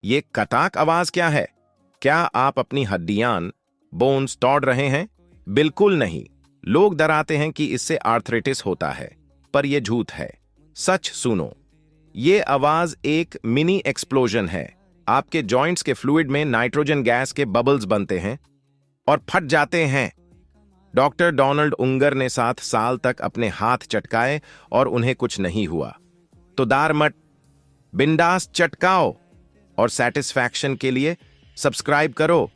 ये कटाक आवाज क्या है? क्या आप अपनी हड्डियां बोन्स तोड़ रहे हैं? बिल्कुल नहीं। लोग डराते हैं कि इससे आर्थराइटिस होता है, पर यह झूठ है। सच सुनो, ये आवाज एक मिनी एक्सप्लोजन है। आपके जॉइंट्स के फ्लूइड में नाइट्रोजन गैस के बबल्स बनते हैं और फट जाते हैं। डॉक्टर डोनाल्ड उंगर ने 7 साल तक अपने हाथ चटकाए और उन्हें कुछ नहीं हुआ। तो दार मत, बिंदास चटकाओ और सेटिस्फैक्शन के लिए सब्सक्राइब करो।